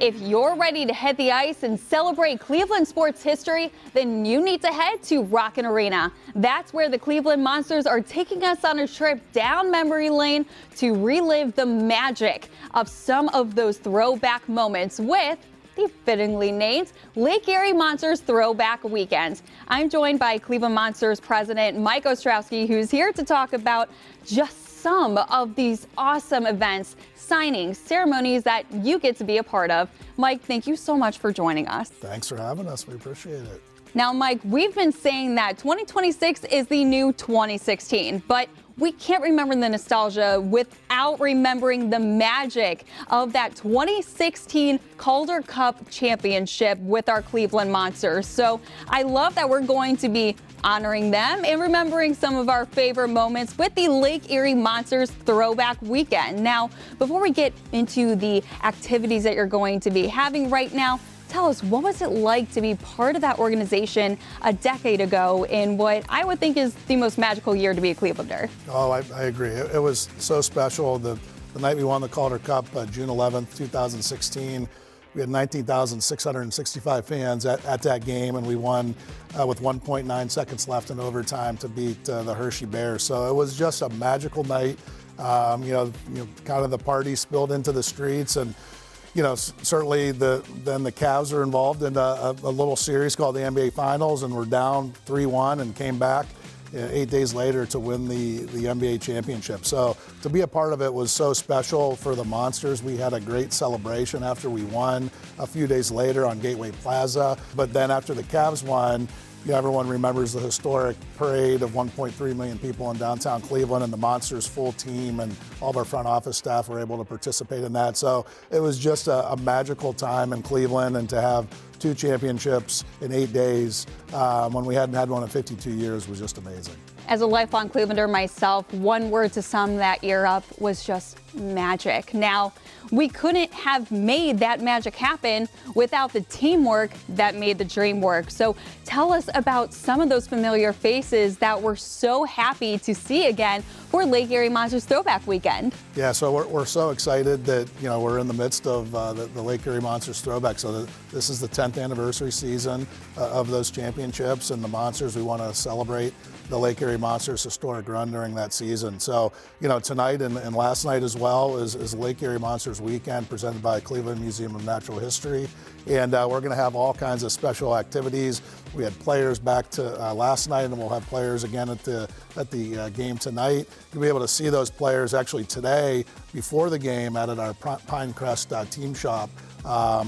If you're ready to hit the ice and celebrate Cleveland sports history, then you need to head to Rockin' Arena. That's where the Cleveland Monsters are taking us on a trip down memory lane to relive the magic of some of those throwback moments with the fittingly named Lake Erie Monsters Throwback Weekend. I'm joined by Cleveland Monsters President Mike Ostrowski, who's here to talk about just some of these awesome events, signings, ceremonies that you get to be a part of. Mike, thank you so much for joining us. Thanks for having us. We appreciate it. Now, Mike, we've been saying that 2026 is the new 2016, but we can't remember the nostalgia without remembering the magic of that 2016 Calder Cup championship with our Cleveland Monsters. So I love that we're going to be honoring them and remembering some of our favorite moments with the Lake Erie Monsters Throwback Weekend. Now, before we get into the activities that you're going to be having right now, tell us, what was it like to be part of that organization a decade ago in what I would think is the most magical year to be a Clevelander? Oh, I agree. It was so special. The night we won the Calder Cup, June 11th, 2016, we had 19,665 fans at that game, and we won with 1.9 seconds left in overtime to beat the Hershey Bears. So it was just a magical night. Kind of the party spilled into the streets, and certainly then the Cavs are involved in a little series called the NBA Finals, and we're down 3-1 and came back 8 days later to win the NBA championship. So to be a part of it was so special for the Monsters. We had a great celebration after we won a few days later on Gateway Plaza. But then after the Cavs won, everyone remembers the historic parade of 1.3 million people in downtown Cleveland, and the Monsters' full team and all of our front office staff were able to participate in that. So it was just a magical time in Cleveland, and to have 2 championships in 8 days when we hadn't had one in 52 years was just amazing. As a lifelong Clevelander myself, one word to sum that year up was just magic. Now, we couldn't have made that magic happen without the teamwork that made the dream work. So tell us about some of those familiar faces that we're so happy to see again for Lake Erie Monsters Throwback Weekend. Yeah, so we're so excited that we're in the midst of the Lake Erie Monsters Throwback. So this is the 10th anniversary season of those championships, and the Monsters, we want to celebrate the Lake Erie Monsters' historic run during that season. So, tonight and last night as well is Lake Erie Monsters Weekend presented by Cleveland Museum of Natural History. And we're going to have all kinds of special activities. We had players back to last night, and we'll have players again at the game tonight. You'll be able to see those players actually today before the game at our Pinecrest team shop,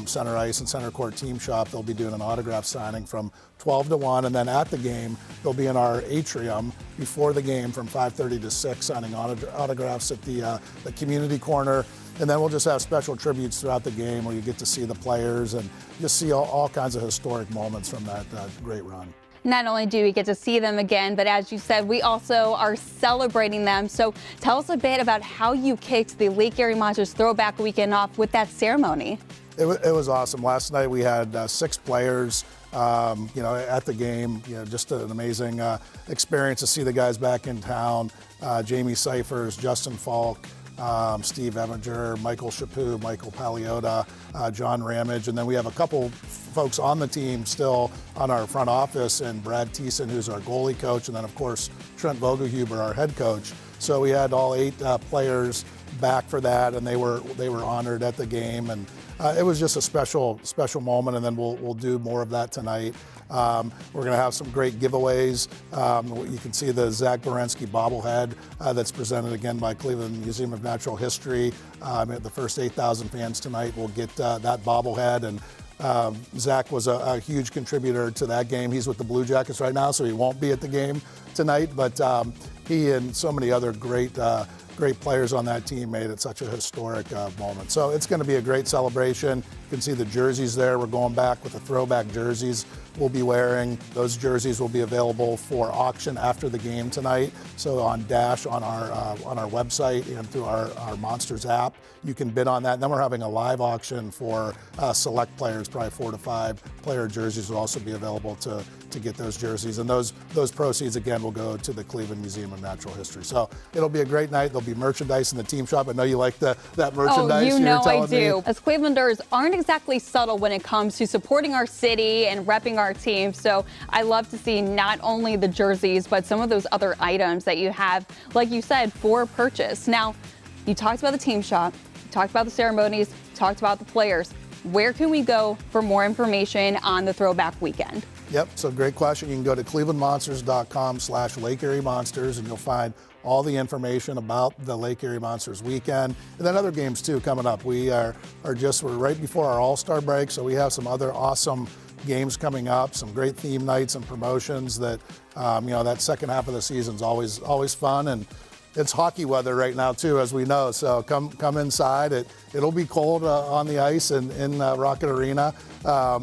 center ice and center court team shop. They'll be doing an autograph signing from 12 to 1, and then at the game they'll be in our atrium before the game from 5:30 to 6 signing autographs at the community corner. And then we'll just have special tributes throughout the game where you get to see the players and just see all kinds of historic moments from that great run. Not only do we get to see them again, but as you said, we also are celebrating them. So tell us a bit about how you kicked the Lake Erie Monsters Throwback Weekend off with that ceremony. It was awesome. Last night we had 6 players at the game. Just an amazing experience to see the guys back in town. Jamie Cyphers, Justin Falk, Steve Eminger, Michael Chaput, Michael Paliota, John Ramage, and then we have a couple folks on the team still on our front office, and Brad Thiessen, who's our goalie coach, and then of course Trent Vogelhuber, our head coach. So we had all 8 players back for that, and they were honored at the game, and it was just a special moment. And then we'll do more of that tonight. We're going to have some great giveaways. You can see the Zach Berensky bobblehead that's presented again by Cleveland Museum of Natural History. The first 8,000 fans tonight will get that bobblehead, and Zach was a huge contributor to that game. He's with the Blue Jackets right now, so he won't be at the game tonight, but he and so many other great players on that team made it such a historic moment. So it's going to be a great celebration. You can see the jerseys there. We're going back with the throwback jerseys we'll be wearing. Those jerseys will be available for auction after the game tonight. So on Dash, on our website, and through our Monsters app, you can bid on that. And then we're having a live auction for select players. Probably 4 to 5 player jerseys will also be available to get those jerseys. And those proceeds, again, will go to the Cleveland Museum of Natural History. So it'll be a great night. There'll be merchandise in the team shop. I know you like that merchandise. Oh, you know I telling do. me. As Clevelanders aren't exactly subtle when it comes to supporting our city and repping our team. So I love to see not only the jerseys, but some of those other items that you have, like you said, for purchase. Now, you talked about the team shop, you talked about the ceremonies, talked about the players. Where can we go for more information on the Throwback Weekend? Yep, so great question. You can go to clevelandmonsters.com/Lake Erie Monsters, and you'll find all the information about the Lake Erie Monsters weekend, and then other games too coming up. We're right before our All-Star break, so we have some other awesome games coming up, some great theme nights and promotions that, that second half of the season is always fun. And it's hockey weather right now too, as we know. So come inside. It'll be cold on the ice in Rocket Arena.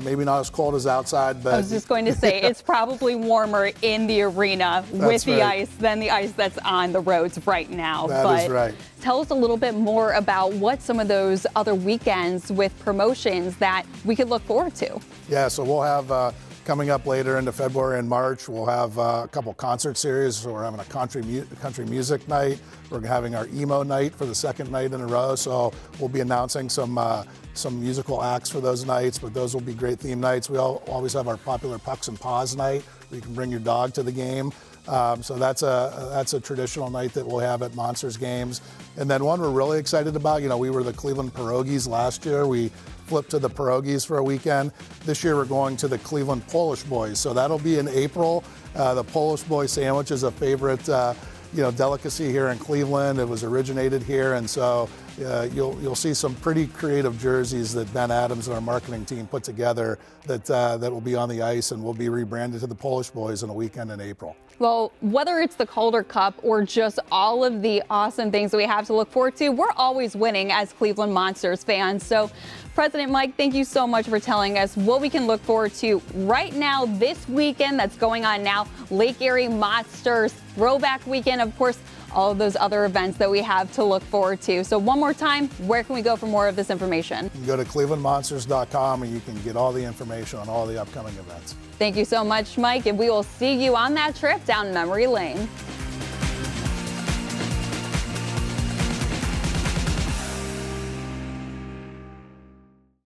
Maybe not as cold as outside, but I was just going to say it's probably warmer in the arena with the right. ice than the ice that's on the roads right now. That is right. Tell us a little bit more about what some of those other weekends with promotions that we could look forward to. Yeah, so we'll have coming up later into February and March, we'll have a couple concert series. So we're having a country music night. We're having our emo night for the second night in a row. So we'll be announcing some musical acts for those nights, but those will be great theme nights. We always have our popular Pucks and Paws night, where you can bring your dog to the game. So that's a traditional night that we'll have at Monsters games. And then one we're really excited about, we were the Cleveland Pierogies last year. We flipped to the Pierogies for a weekend. This year we're going to the Cleveland Polish Boys. So that'll be in April. The Polish Boy sandwich is a favorite delicacy here in Cleveland. It was originated here, and so you'll see some pretty creative jerseys that Ben Adams and our marketing team put together that will be on the ice and will be rebranded to the Polish Boys in a weekend in April. Well, whether it's the Calder Cup or just all of the awesome things that we have to look forward to, we're always winning as Cleveland Monsters fans. So, President Mike, thank you so much for telling us what we can look forward to right now this weekend that's going on now. Lake Erie Monsters Throwback Weekend, of course, all of those other events that we have to look forward to. So one more time, where can we go for more of this information? You can go to clevelandmonsters.com and you can get all the information on all the upcoming events. Thank you so much, Mike, and we will see you on that trip down memory lane.